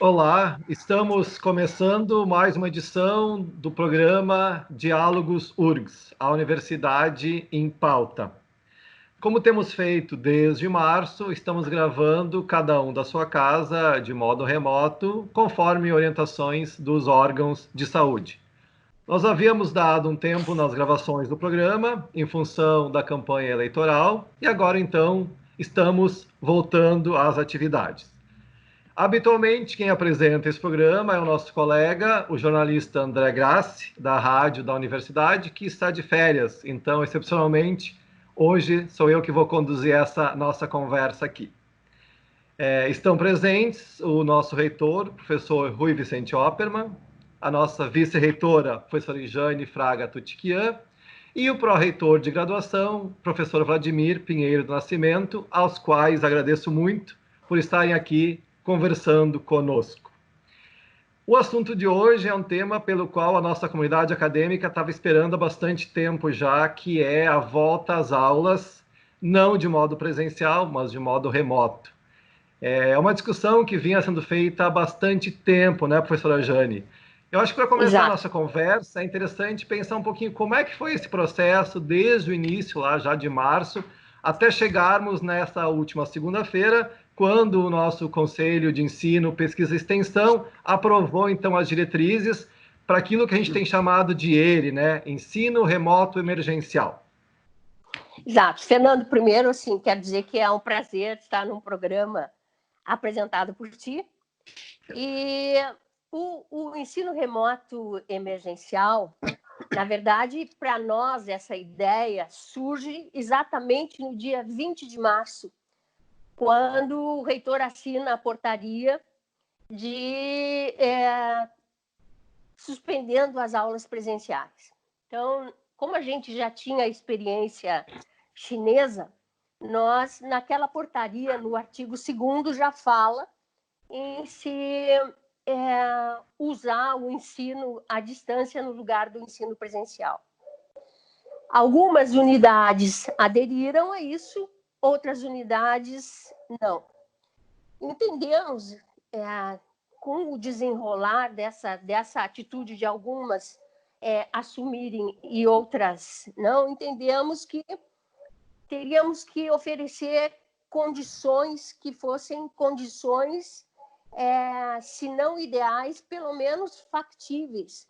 Olá, estamos começando mais uma edição do programa Diálogos URGS, a Universidade em Pauta. Como temos feito desde março, estamos gravando cada um da sua casa de modo remoto, conforme orientações dos órgãos de saúde. Nós havíamos dado um tempo nas gravações do programa, em função da campanha eleitoral, e agora então estamos voltando às atividades. Habitualmente, quem apresenta esse programa é o nosso colega, o jornalista André Grassi, da rádio da universidade, que está de férias. Então, excepcionalmente, hoje sou eu que vou conduzir essa nossa conversa aqui. Estão presentes o nosso reitor, professor Rui Vicente Oppermann, a nossa vice-reitora, professora Jane Fraga Tutiquian, e o pró-reitor de graduação, professor Vladimir Pinheiro do Nascimento, aos quais agradeço muito por estarem aqui conversando conosco. O assunto de hoje é um tema pelo qual a nossa comunidade acadêmica estava esperando há bastante tempo já, que é a volta às aulas, não de modo presencial, mas de modo remoto. É uma discussão que vinha sendo feita há bastante tempo, né, professora Jane? Eu acho que para começar a nossa conversa é interessante pensar um pouquinho como é que foi esse processo desde o início, lá já de março, até chegarmos nessa última segunda-feira, quando o nosso Conselho de Ensino, Pesquisa e Extensão aprovou, então, as diretrizes para aquilo que a gente tem chamado de ERE, né? Ensino Remoto Emergencial. Exato. Fernando, primeiro, assim, quero dizer que é um prazer estar num programa apresentado por ti. E o ensino remoto emergencial, na verdade, para nós, essa ideia surge exatamente no dia 20 de março, quando o reitor assina a portaria de suspendendo as aulas presenciais. Então, como a gente já tinha a experiência chinesa, nós, naquela portaria, no artigo 2º, já fala em se usar o ensino à distância no lugar do ensino presencial. Algumas unidades aderiram a isso, outras unidades não. Entendemos, com o desenrolar dessa atitude de algumas assumirem e outras não, entendemos que teríamos que oferecer condições que fossem condições, se não ideais, pelo menos factíveis.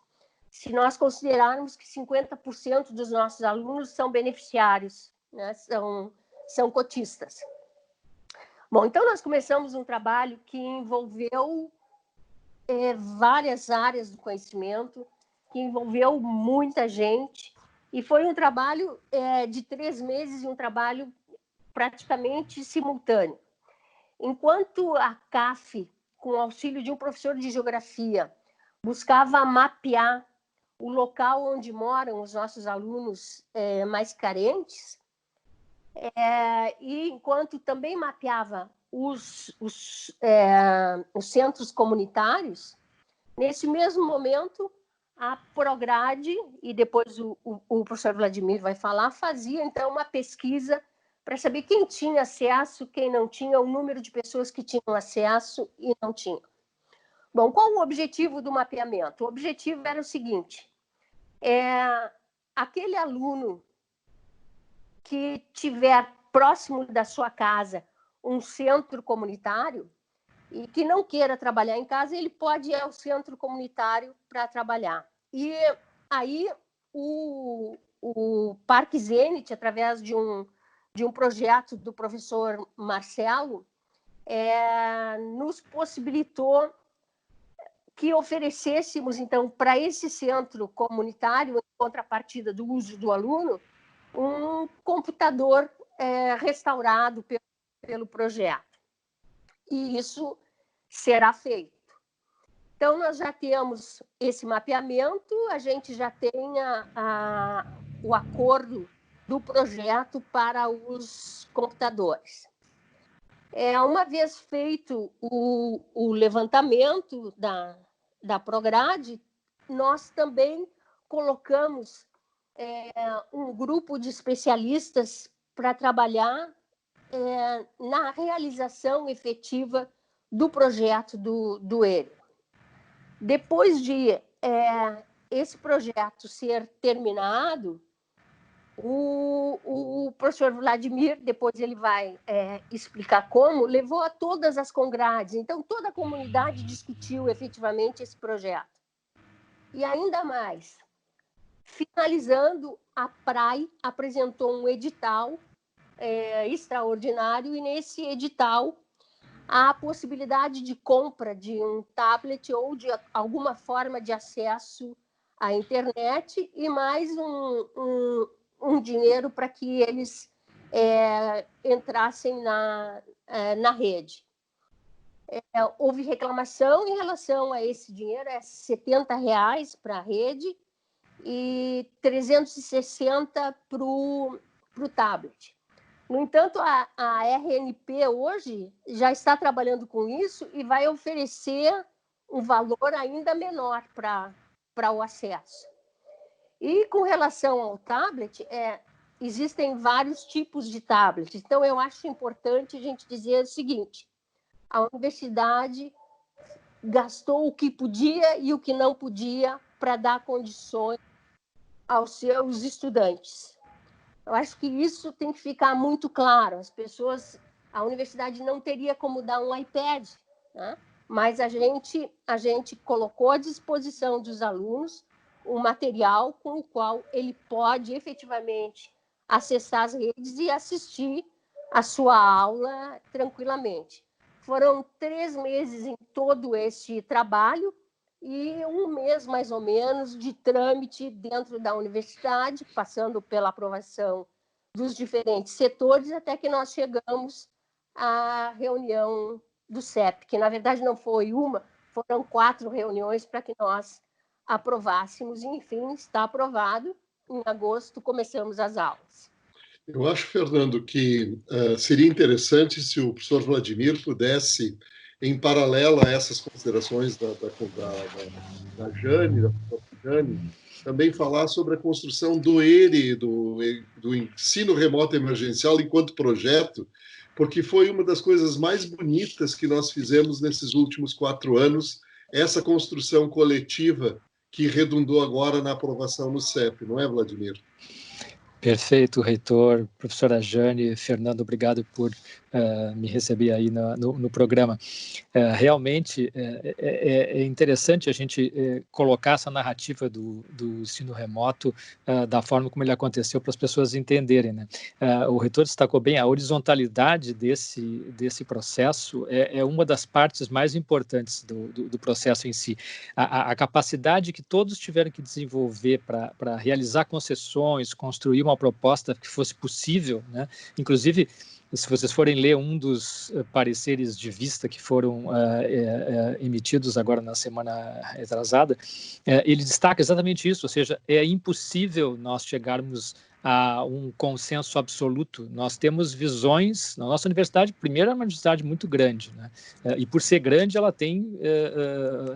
Se nós considerarmos que 50% dos nossos alunos são beneficiários, né, são cotistas. Bom, então nós começamos um trabalho que envolveu várias áreas do conhecimento, que envolveu muita gente, e foi um trabalho de 3 meses, um trabalho praticamente simultâneo. Enquanto a CAF, com o auxílio de um professor de geografia, buscava mapear o local onde moram os nossos alunos mais carentes, e enquanto também mapeava os centros comunitários, nesse mesmo momento, a Prograde, e depois o professor Vladimir vai falar, fazia, então, uma pesquisa para saber quem tinha acesso, quem não tinha, o número de pessoas que tinham acesso e não tinham. Bom, qual o objetivo do mapeamento? O objetivo era o seguinte: aquele aluno que tiver próximo da sua casa um centro comunitário e que não queira trabalhar em casa, ele pode ir ao centro comunitário para trabalhar. E aí o Parque Zenit, através de um projeto do professor Marcelo, nos possibilitou que oferecêssemos, então, para esse centro comunitário, em contrapartida do uso do aluno, um computador restaurado pelo projeto. E isso será feito. Então, nós já temos esse mapeamento, a gente já tem o acordo do projeto para os computadores. Uma vez feito o levantamento da Prograde, nós também colocamos um grupo de especialistas para trabalhar na realização efetiva do projeto do ERE. Depois de esse projeto ser terminado, o professor Vladimir, depois ele vai explicar como, levou a todas as congrades. Então, toda a comunidade discutiu efetivamente esse projeto. E ainda mais, finalizando, a PRAE apresentou um edital extraordinário, e nesse edital há a possibilidade de compra de um tablet ou de alguma forma de acesso à internet e mais um dinheiro para que eles entrassem na rede. Houve reclamação em relação a esse dinheiro, R$ 70 para a rede e 360 para o tablet. No entanto, a RNP hoje já está trabalhando com isso e vai oferecer um valor ainda menor para o acesso. E com relação ao tablet, existem vários tipos de tablets. Então, eu acho importante a gente dizer o seguinte: a universidade gastou o que podia e o que não podia para dar condições aos seus estudantes. Eu acho que isso tem que ficar muito claro. A universidade não teria como dar um iPad, né? Mas a gente colocou à disposição dos alunos um material com o qual ele pode efetivamente acessar as redes e assistir a sua aula tranquilamente. Foram 3 meses em todo esse trabalho e 1 mês, mais ou menos, de trâmite dentro da universidade, passando pela aprovação dos diferentes setores, até que nós chegamos à reunião do CEP, que, na verdade, não foi uma, foram 4 reuniões para que nós aprovássemos, e, enfim, está aprovado. Em agosto, começamos as aulas. Eu acho, Fernando, que seria interessante se o professor Vladimir pudesse, em paralelo a essas considerações da Jane, da professora Jane, também falar sobre a construção do ERE, do ensino remoto emergencial enquanto projeto, porque foi uma das coisas mais bonitas que nós fizemos nesses últimos 4 anos, essa construção coletiva que redundou agora na aprovação no CEP, não é, Vladimir? Perfeito, reitor, professora Jane, Fernando, obrigado por me receber aí no programa. Realmente é interessante a gente colocar essa narrativa do ensino remoto da forma como ele aconteceu para as pessoas entenderem, né? O reitor destacou bem a horizontalidade desse processo, é uma das partes mais importantes do processo em si. A capacidade que todos tiveram que desenvolver para realizar concessões, construir uma proposta que fosse possível, né? Inclusive, se vocês forem ler um dos pareceres de vista que foram emitidos agora na semana retrasada, ele destaca exatamente isso, ou seja, é impossível nós chegarmos a um consenso absoluto. Nós temos visões, na nossa universidade, primeiro, é uma universidade muito grande, né? E por ser grande, ela tem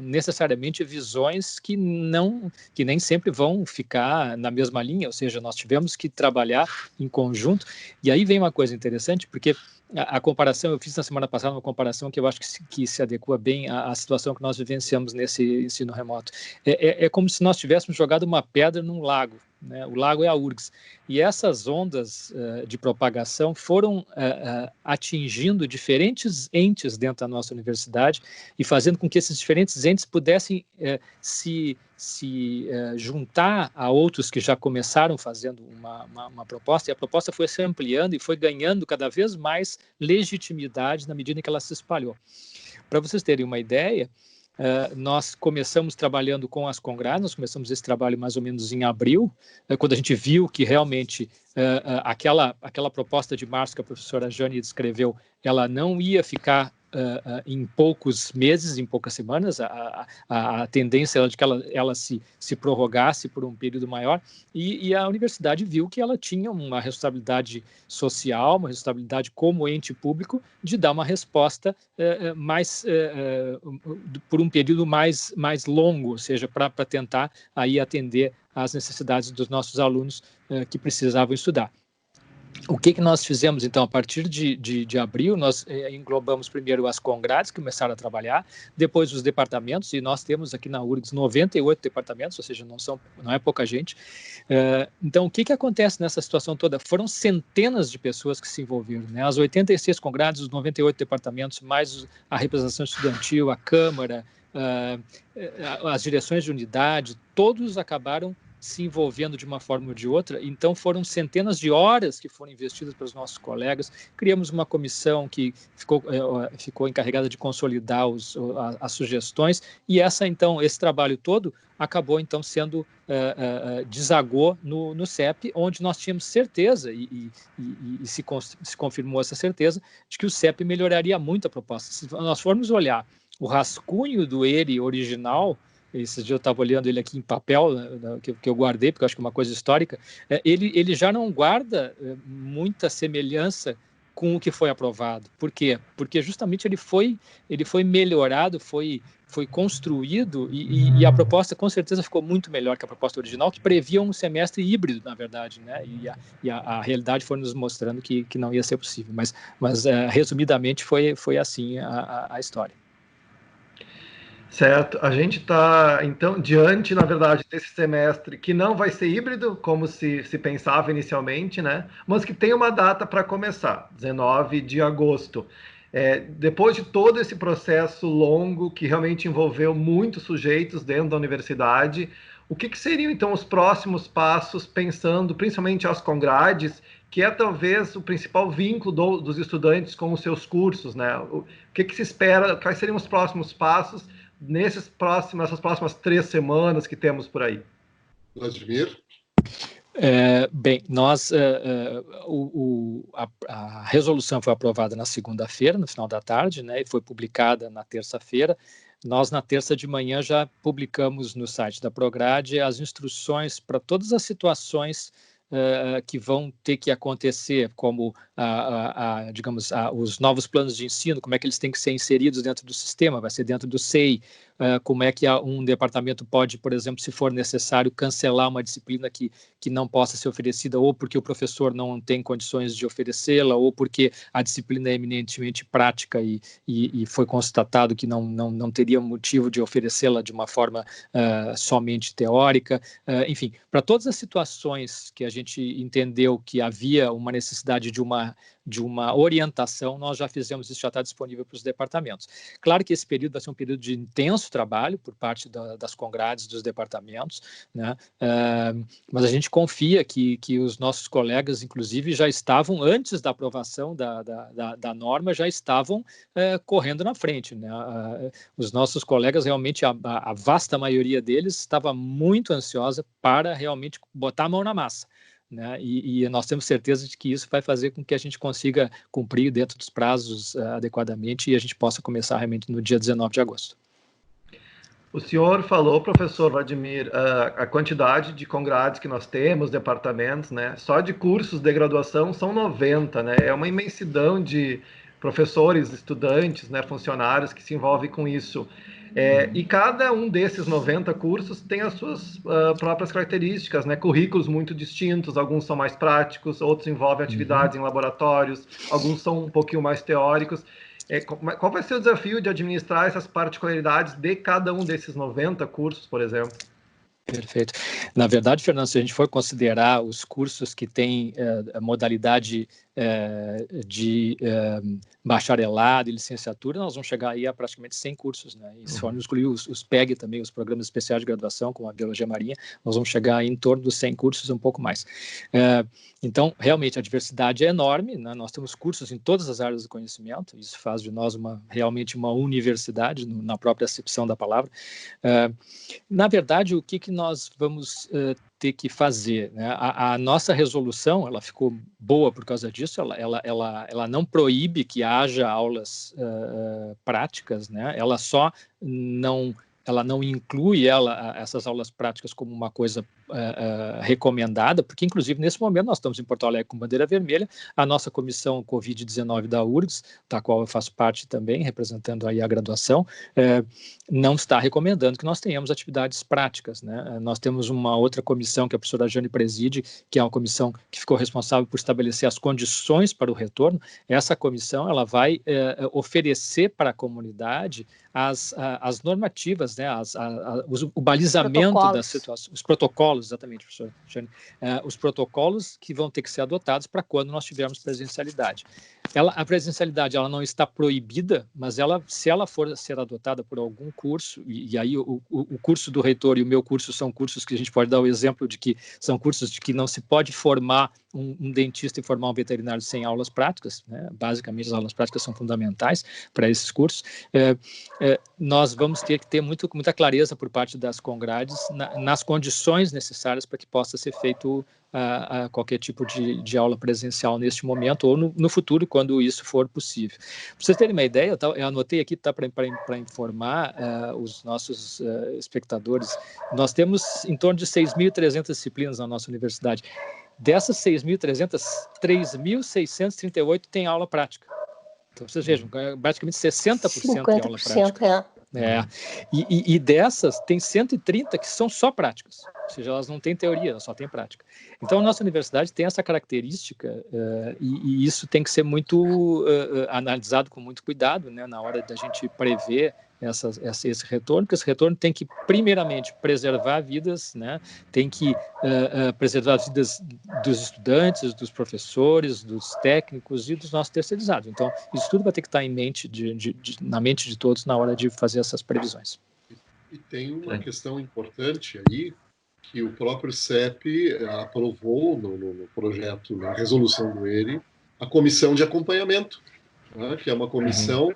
necessariamente visões que nem sempre vão ficar na mesma linha, ou seja, nós tivemos que trabalhar em conjunto. E aí vem uma coisa interessante, porque a comparação, eu fiz na semana passada uma comparação que eu acho que se adequa bem à situação que nós vivenciamos nesse ensino remoto. É como se nós tivéssemos jogado uma pedra num lago, né? O lago é a URGS, e essas ondas de propagação foram atingindo diferentes entes dentro da nossa universidade e fazendo com que esses diferentes entes pudessem se juntar a outros que já começaram fazendo uma proposta, e a proposta foi se ampliando e foi ganhando cada vez mais legitimidade na medida em que ela se espalhou. Para vocês terem uma ideia, nós começamos trabalhando com as congrades, nós começamos esse trabalho mais ou menos em abril, quando a gente viu que realmente aquela proposta de março que a professora Jane descreveu, ela não ia ficar em poucos meses, em poucas semanas, a tendência era de que ela se prorrogasse por um período maior, e a universidade viu que ela tinha uma responsabilidade social, uma responsabilidade como ente público, de dar uma resposta por um período mais longo, ou seja, para tentar aí atender às necessidades dos nossos alunos que precisavam estudar. O que nós fizemos, então, a partir de abril, nós englobamos primeiro as congrades, que começaram a trabalhar, depois os departamentos, e nós temos aqui na URGS 98 departamentos, ou seja, não é pouca gente. Então, o que acontece nessa situação toda? Foram centenas de pessoas que se envolveram, né? As 86 congrades, os 98 departamentos, mais a representação estudantil, a Câmara, as direções de unidade, todos acabaram se envolvendo de uma forma ou de outra. Então foram centenas de horas que foram investidas pelos nossos colegas. Criamos uma comissão que ficou encarregada de consolidar as sugestões, e esse trabalho todo acabou então sendo desagou no CEP, onde nós tínhamos certeza e se confirmou essa certeza de que o CEP melhoraria muito a proposta. Se nós formos olhar o rascunho do ERI original, esse dia eu estava olhando ele aqui em papel, né, que eu guardei, porque eu acho que é uma coisa histórica, ele já não guarda muita semelhança com o que foi aprovado. Por quê? Porque justamente ele foi melhorado, foi construído, e a proposta com certeza ficou muito melhor que a proposta original, que previa um semestre híbrido, na verdade, né? E a realidade foi nos mostrando que não ia ser possível. Mas resumidamente, foi assim a história. Certo. A gente está, então, diante, na verdade, desse semestre que não vai ser híbrido, como se pensava inicialmente, né? Mas que tem uma data para começar, 19 de agosto. Depois de todo esse processo longo, que realmente envolveu muitos sujeitos dentro da universidade, o que seriam, então, os próximos passos, pensando principalmente as congrades, que é talvez o principal vínculo dos estudantes com os seus cursos, né? O que se espera, quais seriam os próximos passos nessas próximas 3 semanas que temos por aí? Vladimir? Bem, a resolução foi aprovada na segunda-feira, no final da tarde, né, e foi publicada na terça-feira. Nós, na terça de manhã, já publicamos no site da Prograde as instruções para todas as situações que vão ter que acontecer, como, digamos, os novos planos de ensino, como é que eles têm que ser inseridos dentro do sistema, vai ser dentro do SEI, como é que um departamento pode, por exemplo, se for necessário, cancelar uma disciplina que não possa ser oferecida, ou porque o professor não tem condições de oferecê-la, ou porque a disciplina é eminentemente prática e foi constatado que não teria motivo de oferecê-la de uma forma somente teórica. Enfim, para todas as situações que a gente entendeu que havia uma necessidade de uma orientação, nós já fizemos isso, já está disponível para os departamentos. Claro que esse período vai ser um período de intenso trabalho por parte das congrades dos departamentos, né? Mas a gente confia que os nossos colegas, inclusive, já estavam, antes da aprovação da norma, já estavam correndo na frente, né? Os nossos colegas, realmente, a vasta maioria deles estava muito ansiosa para realmente botar a mão na massa, né? E nós temos certeza de que isso vai fazer com que a gente consiga cumprir dentro dos prazos adequadamente, e a gente possa começar realmente no dia 19 de agosto. O senhor falou, professor Vladimir, a quantidade de congrades que nós temos, departamentos, né? Só de cursos de graduação são 90, né? É uma imensidão de professores, estudantes, né, funcionários que se envolvem com isso. E cada um desses 90 cursos tem as suas próprias características, né? Currículos muito distintos, alguns são mais práticos, outros envolvem atividades em laboratórios, alguns são um pouquinho mais teóricos. Qual vai ser o desafio de administrar essas particularidades de cada um desses 90 cursos, por exemplo? Perfeito. Na verdade, Fernando, se a gente for considerar os cursos que têm a modalidade de bacharelado e licenciatura, nós vamos chegar aí a praticamente 100 cursos, né? E se formos incluir os PEG também, os programas especiais de graduação, como a Biologia Marinha, nós vamos chegar aí em torno dos 100 cursos, um pouco mais. Então, realmente, a diversidade é enorme, né? Nós temos cursos em todas as áreas do conhecimento, isso faz de nós realmente uma universidade, na própria acepção da palavra. Na verdade, o que nós vamos ter que fazer, né? A nossa resolução, ela ficou boa por causa disso, ela não proíbe que haja aulas práticas, né? Ela só não ela não inclui essas aulas práticas como uma coisa recomendada, porque, inclusive, nesse momento, nós estamos em Porto Alegre com bandeira vermelha, a nossa comissão Covid-19 da URGS, da qual eu faço parte também, representando aí a graduação, não está recomendando que nós tenhamos atividades práticas, né? Nós temos uma outra comissão que a professora Jane preside, que é uma comissão que ficou responsável por estabelecer as condições para o retorno. Essa comissão ela vai oferecer para a comunidade as normativas, né? O balizamento das situações, os protocolos, exatamente, professor Jane, os protocolos que vão ter que ser adotados para quando nós tivermos presencialidade. A presencialidade ela não está proibida, mas se ela for ser adotada por algum curso, e aí o curso do reitor e o meu curso são cursos que a gente pode dar o exemplo de que são cursos de que não se pode formar um dentista e formar um veterinário sem aulas práticas, né? Basicamente as aulas práticas são fundamentais para esses cursos. Nós vamos ter que ter muita clareza por parte das congrades nas condições necessárias para que possa ser feito qualquer tipo de aula presencial neste momento ou no futuro, quando isso for possível. Para vocês terem uma ideia, eu anotei aqui para informar os nossos espectadores, nós temos em torno de 6.300 disciplinas na nossa universidade. Dessas 6.300, 3.638 têm aula prática. Então, vocês vejam, praticamente 60% tem aula prática. E dessas, tem 130 que são só práticas, ou seja, elas não têm teoria, elas só têm prática. Então, a nossa universidade tem essa característica e isso tem que ser muito analisado com muito cuidado, né, na hora da gente prever esse retorno, porque esse retorno tem que, primeiramente, preservar vidas, né, tem que preservar as vidas dos estudantes, dos professores, dos técnicos e dos nossos terceirizados. Então, isso tudo vai ter que estar em mente na mente de todos na hora de fazer essas previsões. E tem uma questão importante aí, que o próprio CEP aprovou no projeto, na resolução do ERE, a comissão de acompanhamento, né, que é uma comissão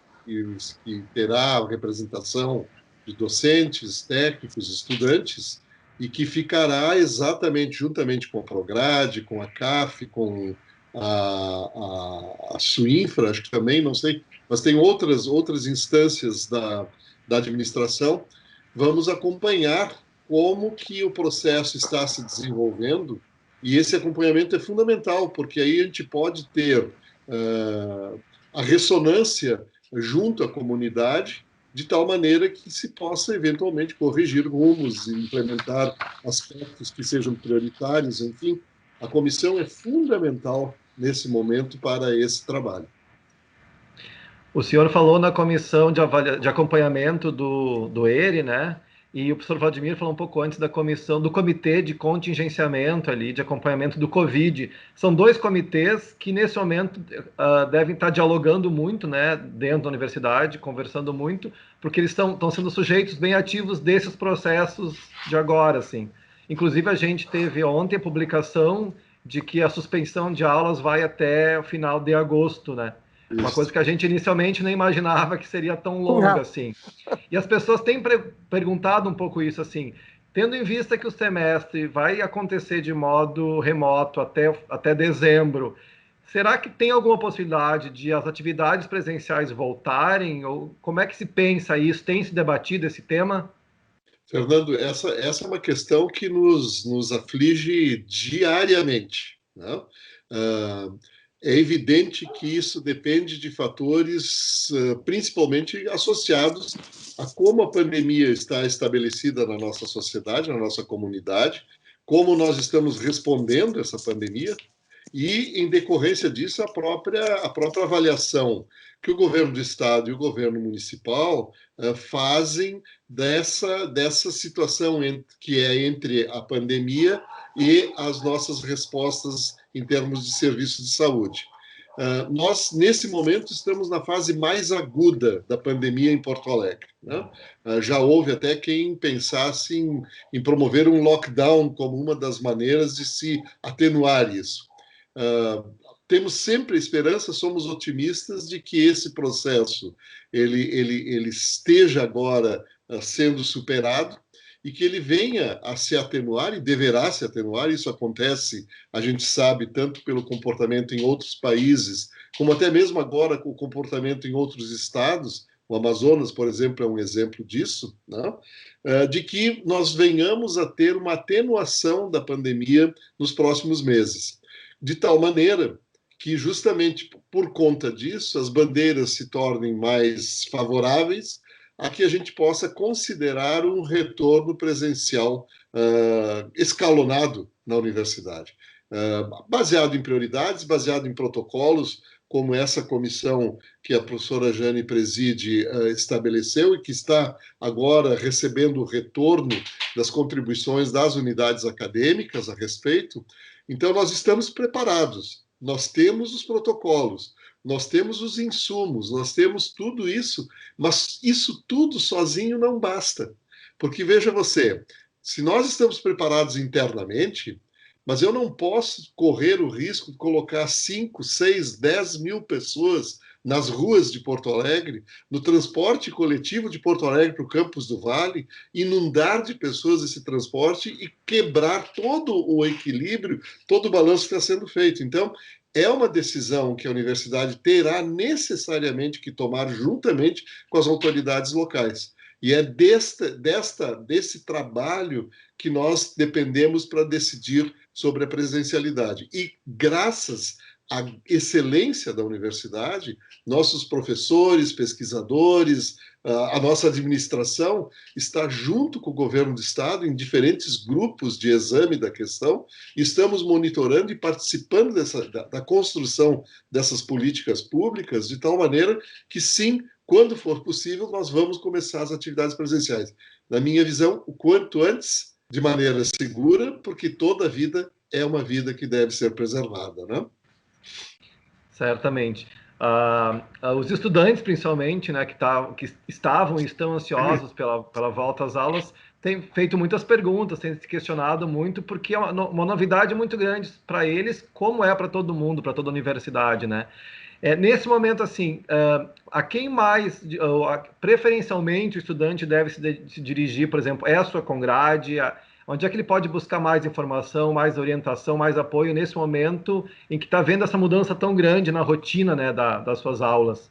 que terá a representação de docentes, técnicos, estudantes, e que ficará exatamente juntamente com a Prograde, com a CAF, com a Suinfra, acho que também, não sei, mas tem outras instâncias da administração. Vamos acompanhar como que o processo está se desenvolvendo, e esse acompanhamento é fundamental, porque aí a gente pode ter a ressonância junto à comunidade, de tal maneira que se possa eventualmente corrigir rumos e implementar aspectos que sejam prioritários, enfim. A comissão é fundamental nesse momento para esse trabalho. O senhor falou na comissão de acompanhamento do ERE, né? E o professor Vladimir falou um pouco antes da comissão, do comitê de contingenciamento ali, de acompanhamento do Covid. São dois comitês que, nesse momento, devem estar dialogando muito, né, dentro da universidade, conversando muito, porque eles estão sendo sujeitos bem ativos desses processos de agora, assim. Inclusive, a gente teve ontem a publicação de que a suspensão de aulas vai até o final de agosto, né? Uma coisa que a gente inicialmente nem imaginava que seria tão longa assim. E as pessoas têm perguntado um pouco isso assim, tendo em vista que o semestre vai acontecer de modo remoto até dezembro, será que tem alguma possibilidade de as atividades presenciais voltarem? Ou como é que se pensa isso? Tem se debatido esse tema? Fernando, essa é uma questão que nos aflige diariamente, né? É evidente que isso depende de fatores principalmente associados a como a pandemia está estabelecida na nossa sociedade, na nossa comunidade, como nós estamos respondendo a essa pandemia e, em decorrência disso, a própria avaliação que o governo do estado e o governo municipal fazem dessa situação que é entre a pandemia e as nossas respostas em termos de serviços de saúde. Nós, nesse momento, estamos na fase mais aguda da pandemia em Porto Alegre, né? Já houve até quem pensasse em promover um lockdown como uma das maneiras de se atenuar isso. Temos sempre esperança, somos otimistas de que esse processo ele esteja agora sendo superado e que ele venha a se atenuar e deverá se atenuar. Isso acontece, a gente sabe, tanto pelo comportamento em outros países, como até mesmo agora com o comportamento em outros estados, o Amazonas, por exemplo, é um exemplo disso, né? De que nós venhamos a ter uma atenuação da pandemia nos próximos meses, de tal maneira que, justamente por conta disso, as bandeiras se tornem mais favoráveis a que a gente possa considerar um retorno presencial escalonado na universidade, baseado em prioridades, baseado em protocolos, como essa comissão que a professora Jane preside estabeleceu e que está agora recebendo o retorno das contribuições das unidades acadêmicas a respeito. Então, nós estamos preparados, nós temos os protocolos, nós temos os insumos, nós temos tudo isso, mas isso tudo sozinho não basta. Porque, veja você, se nós estamos preparados internamente, mas eu não posso correr o risco de colocar 5, 6, 10 mil pessoas nas ruas de Porto Alegre, no transporte coletivo de Porto Alegre para o campus do Vale, inundar de pessoas esse transporte e quebrar todo o equilíbrio, todo o balanço que está sendo feito. Então, é uma decisão que a universidade terá necessariamente que tomar juntamente com as autoridades locais. E é desse trabalho que nós dependemos para decidir sobre a presencialidade. E graças à excelência da universidade, nossos professores, pesquisadores, a nossa administração está junto com o governo do estado em diferentes grupos de exame da questão, estamos monitorando e participando da construção dessas políticas públicas de tal maneira que, sim, quando for possível, nós vamos começar as atividades presenciais. Na minha visão, o quanto antes, de maneira segura, porque toda vida é uma vida que deve ser preservada, né? Certamente. Os estudantes, principalmente, né, que estavam e estão ansiosos pela volta às aulas, têm feito muitas perguntas, têm se questionado muito, porque é uma novidade muito grande para eles, como é para todo mundo, para toda a universidade, né? Nesse momento, assim, a quem mais, preferencialmente, o estudante deve se dirigir, por exemplo, a sua Congrade, onde é que ele pode buscar mais informação, mais orientação, mais apoio nesse momento em que está vendo essa mudança tão grande na rotina, né, das suas aulas?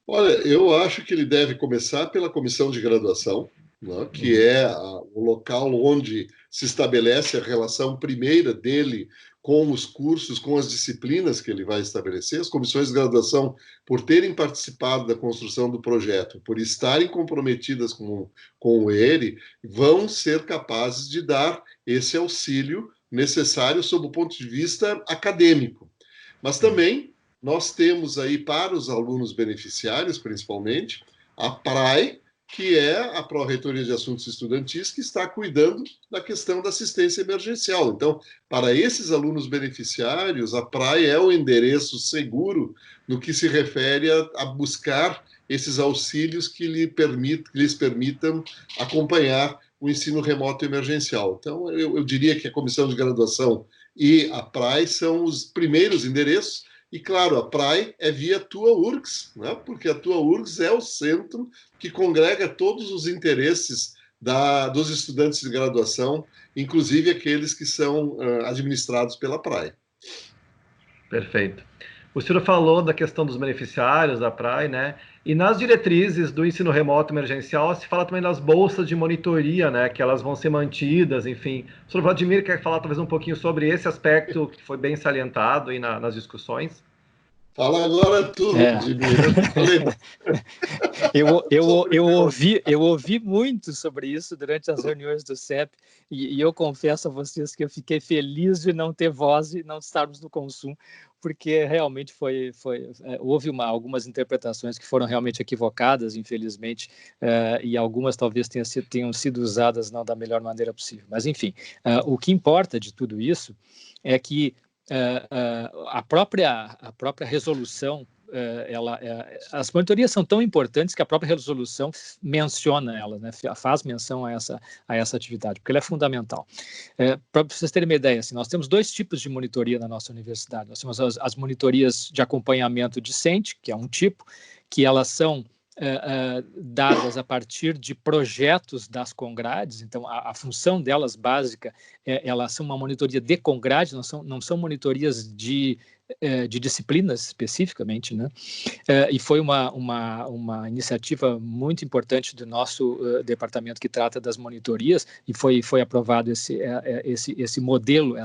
Olha, eu acho que ele deve começar pela comissão de graduação, né, que é o local onde se estabelece a relação primeira dele com os cursos, com as disciplinas que ele vai estabelecer. As comissões de graduação, por terem participado da construção do projeto, por estarem comprometidas com ele, vão ser capazes de dar esse auxílio necessário sob o ponto de vista acadêmico. Mas também nós temos aí, para os alunos beneficiários, principalmente, a PRAE, que é a Pró-Reitoria de Assuntos Estudantis, que está cuidando da questão da assistência emergencial. Então, para esses alunos beneficiários, a PRAE é o endereço seguro no que se refere a buscar esses auxílios que lhes permitam acompanhar o ensino remoto emergencial. Então, eu diria que a comissão de graduação e a PRAE são os primeiros endereços. E, claro, a PRAE é via Tua URGS, né? Porque a Tua URGS é o centro que congrega todos os interesses dos estudantes de graduação, inclusive aqueles que são administrados pela PRAE. Perfeito. O senhor falou da questão dos beneficiários da PRAE, né? E nas diretrizes do ensino remoto emergencial se fala também das bolsas de monitoria, né? Que elas vão ser mantidas, enfim. O senhor Vladimir quer falar talvez um pouquinho sobre esse aspecto que foi bem salientado aí nas discussões? Fala agora tu, Vladimir. Eu ouvi muito sobre isso durante as reuniões do CEP e eu confesso a vocês que eu fiquei feliz de não ter voz e não estarmos no Consum, porque realmente houve algumas interpretações que foram realmente equivocadas, infelizmente, e algumas talvez tenham sido usadas não da melhor maneira possível. Mas, enfim, o que importa de tudo isso é que a própria resolução, as monitorias são tão importantes que a própria resolução menciona ela, né, faz menção a essa atividade, porque ela é fundamental. Para vocês terem uma ideia, assim, nós temos dois tipos de monitoria na nossa universidade. Nós temos as monitorias de acompanhamento discente, que é um tipo, que elas são dadas a partir de projetos das Congrades. Então, a função delas básica, elas são uma monitoria de Congrade, não são monitorias de de disciplinas especificamente, né? E foi uma iniciativa muito importante do nosso departamento que trata das monitorias, e foi aprovado esse modelo,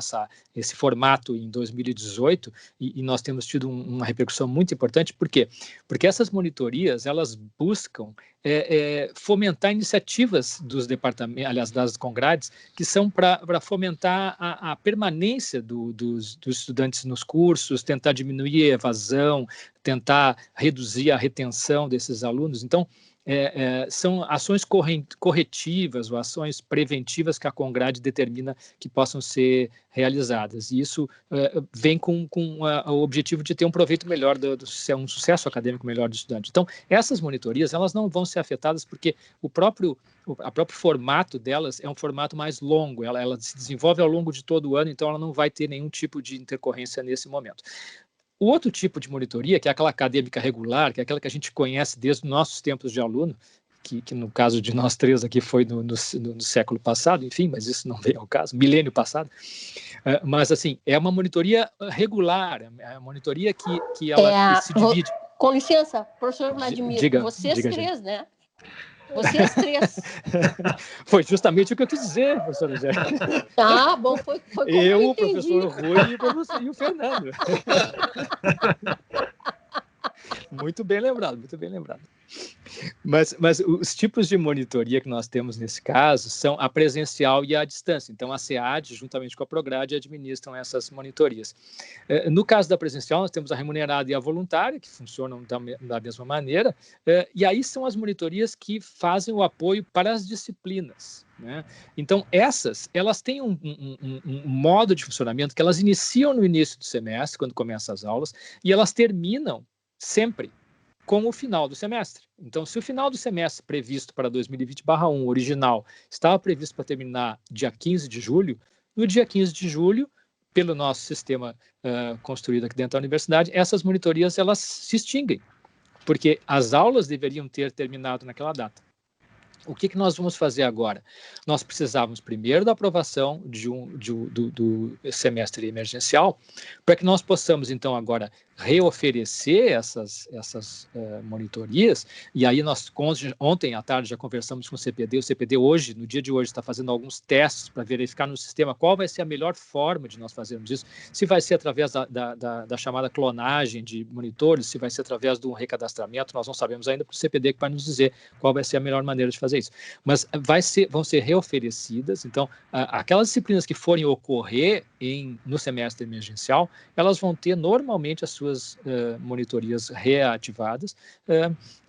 esse formato em 2018, e nós temos tido uma repercussão muito importante. Por quê? Porque essas monitorias, elas buscam fomentar iniciativas dos departamentos, aliás, das Congrades, que são para fomentar a permanência dos estudantes nos cursos, tentar diminuir a evasão, tentar reduzir a retenção desses alunos. Então, são ações corretivas ou ações preventivas que a Congrade determina que possam ser realizadas. E isso vem com o objetivo de ter um proveito melhor, um sucesso acadêmico melhor do estudante. Então, essas monitorias, elas não vão ser afetadas porque o próprio formato delas é um formato mais longo, ela se desenvolve ao longo de todo o ano, então ela não vai ter nenhum tipo de intercorrência nesse momento. O outro tipo de monitoria, que é aquela acadêmica regular, que é aquela que a gente conhece desde os nossos tempos de aluno, que no caso de nós três aqui foi no século passado, enfim, mas isso não veio ao caso, milênio passado, mas assim, é uma monitoria regular, é uma monitoria que ela se divide. Com licença, professor Vladimir, vocês três, né? Vocês três. Foi justamente o que eu quis dizer, professora Jéssica. Ah, bom, foi como eu o professor Rui e o Fernando. Muito bem lembrado, muito bem lembrado. Mas os tipos de monitoria que nós temos nesse caso são a presencial e a distância. Então, a SEAD, juntamente com a Prograde, administram essas monitorias. No caso da presencial, nós temos a remunerada e a voluntária, que funcionam da mesma maneira, e aí são as monitorias que fazem o apoio para as disciplinas, né? Então, elas têm um modo de funcionamento que elas iniciam no início do semestre, quando começam as aulas, e elas terminam sempre com o final do semestre. Então, se o final do semestre previsto para 2020/1, original, estava previsto para terminar dia 15 de julho, no dia 15 de julho, pelo nosso sistema construído aqui dentro da universidade, essas monitorias elas se extinguem, porque as aulas deveriam ter terminado naquela data. O que nós vamos fazer agora? Nós precisávamos primeiro da aprovação do semestre emergencial, para que nós possamos, então, agora reoferecer essas monitorias, e aí nós, ontem à tarde, já conversamos com o CPD hoje, no dia de hoje, está fazendo alguns testes para verificar no sistema qual vai ser a melhor forma de nós fazermos isso, se vai ser através da chamada clonagem de monitores, se vai ser através de um recadastramento, nós não sabemos ainda, porque o CPD que vai nos dizer qual vai ser a melhor maneira de fazer isso. Mas vão ser reoferecidas, então, aquelas disciplinas que forem ocorrer no semestre emergencial, elas vão ter normalmente as suas monitorias reativadas.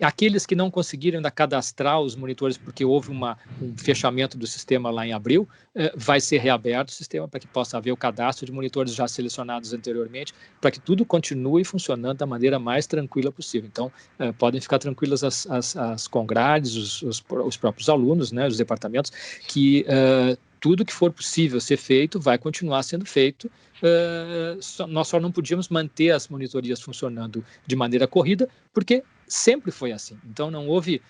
Aqueles que não conseguiram ainda cadastrar os monitores porque houve um fechamento do sistema lá em abril, vai ser reaberto o sistema para que possa haver o cadastro de monitores já selecionados anteriormente, para que tudo continue funcionando da maneira mais tranquila possível. Então, podem ficar tranquilas as congrades, os próprios alunos, né, os departamentos, que tudo que for possível ser feito vai continuar sendo feito. Nós só não podíamos manter as monitorias funcionando de maneira corrida, porque sempre foi assim. Então, não houve...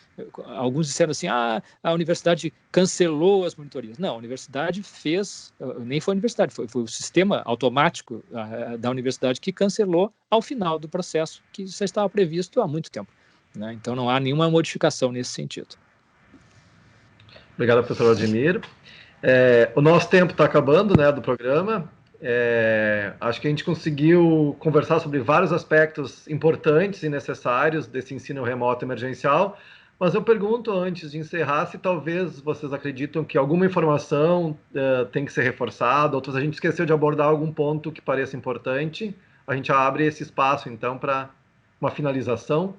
Alguns disseram assim, a universidade cancelou as monitorias. Não, a universidade fez... Nem foi a universidade, foi o sistema automático da universidade que cancelou ao final do processo, que já estava previsto há muito tempo, né? Então, não há nenhuma modificação nesse sentido. Obrigado, professor Vladimir. O nosso tempo está acabando, né, do programa. Acho que a gente conseguiu conversar sobre vários aspectos importantes e necessários desse ensino remoto emergencial, mas eu pergunto, antes de encerrar, se talvez vocês acreditam que alguma informação tem que ser reforçada, outras a gente esqueceu de abordar algum ponto que pareça importante. A gente abre esse espaço, então, para uma finalização.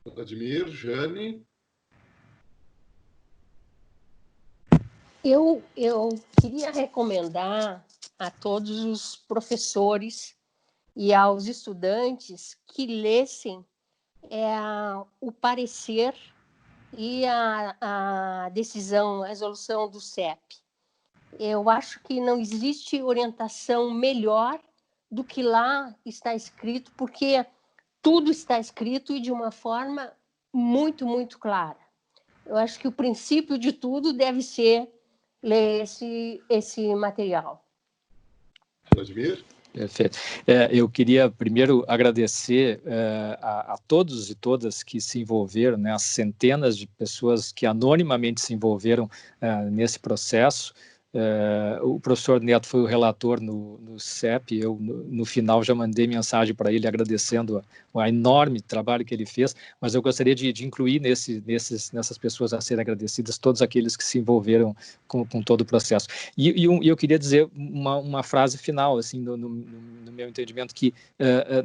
Vladimir, Jane... Eu queria recomendar a todos os professores e aos estudantes que lessem o parecer e a decisão, a resolução do CEP. Eu acho que não existe orientação melhor do que lá está escrito, porque tudo está escrito e de uma forma muito, muito clara. Eu acho que o princípio de tudo deve ser ler esse material. Vladimir? Perfeito. Eu queria primeiro agradecer a todos e todas que se envolveram, né, as centenas de pessoas que anonimamente se envolveram nesse processo. O professor Neto foi o relator no CEP, eu no final já mandei mensagem para ele agradecendo o enorme trabalho que ele fez, mas eu gostaria de incluir nessas pessoas a serem agradecidas todos aqueles que se envolveram com todo o processo. E eu queria dizer uma frase final, assim, no meu entendimento, que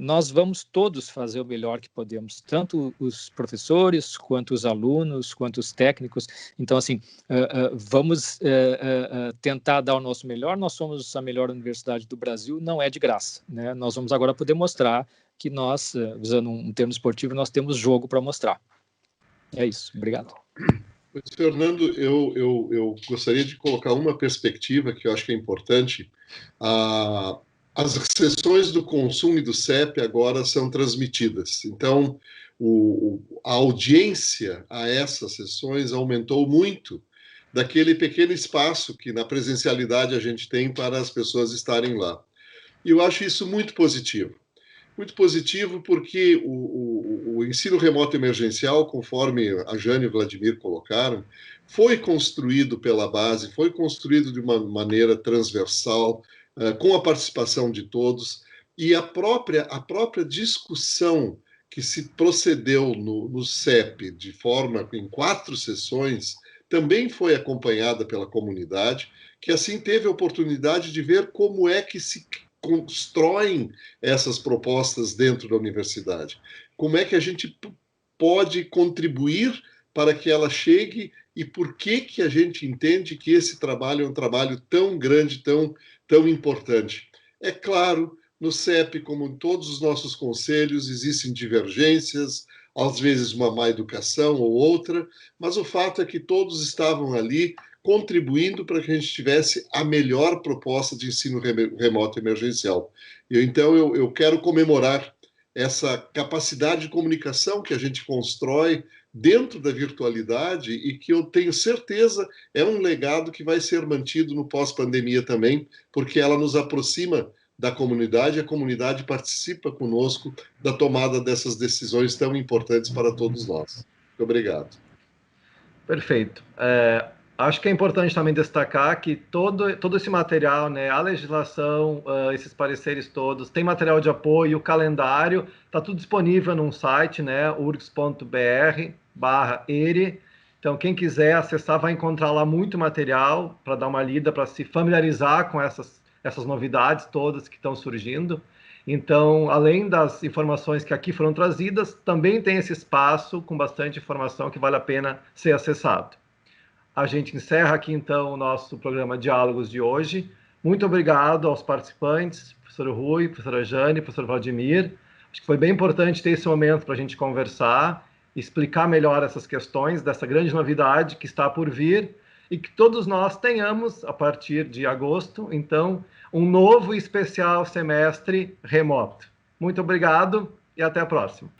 nós vamos todos fazer o melhor que podemos, tanto os professores, quanto os alunos, quanto os técnicos. Então, assim, vamos tentar dar o nosso melhor. Nós somos a melhor universidade do Brasil, não é de graça, né? Nós vamos agora poder mostrar que nós, usando um termo esportivo, nós temos jogo para mostrar. É isso, obrigado. Fernando, eu gostaria de colocar uma perspectiva que eu acho que é importante. As sessões do Consumo e do CEP agora são transmitidas. Então, a audiência a essas sessões aumentou muito daquele pequeno espaço que na presencialidade a gente tem para as pessoas estarem lá. E eu acho isso muito positivo. Muito positivo porque o ensino remoto emergencial, conforme a Jane e o Vladimir colocaram, foi construído pela base, foi construído de uma maneira transversal, com a participação de todos, e a própria discussão que se procedeu no CEP de forma em 4 sessões também foi acompanhada pela comunidade, que assim teve a oportunidade de ver como é que se constroem essas propostas dentro da universidade. Como é que a gente pode contribuir para que ela chegue e por que a gente entende que esse trabalho é um trabalho tão grande, tão importante. É claro, no CEP, como em todos os nossos conselhos, existem divergências, às vezes uma má educação ou outra, mas o fato é que todos estavam ali contribuindo para que a gente tivesse a melhor proposta de ensino remoto emergencial. Então, eu quero comemorar essa capacidade de comunicação que a gente constrói dentro da virtualidade e que eu tenho certeza é um legado que vai ser mantido no pós-pandemia também, porque ela nos aproxima da comunidade, a comunidade participa conosco da tomada dessas decisões tão importantes para todos nós. Muito obrigado. Perfeito. Acho que é importante também destacar que todo esse material, né, a legislação, esses pareceres todos, tem material de apoio, o calendário, está tudo disponível num site, né, urgs.br/ere. Então, quem quiser acessar vai encontrar lá muito material para dar uma lida, para se familiarizar com essas novidades todas que estão surgindo. Então, além das informações que aqui foram trazidas, também tem esse espaço com bastante informação que vale a pena ser acessado. A gente encerra aqui, então, o nosso programa Diálogos de hoje. Muito obrigado aos participantes, professor Rui, professora Jane, professor Vladimir. Acho que foi bem importante ter esse momento para a gente conversar, explicar melhor essas questões dessa grande novidade que está por vir e que todos nós tenhamos, a partir de agosto, então, um novo e especial semestre remoto. Muito obrigado e até a próxima.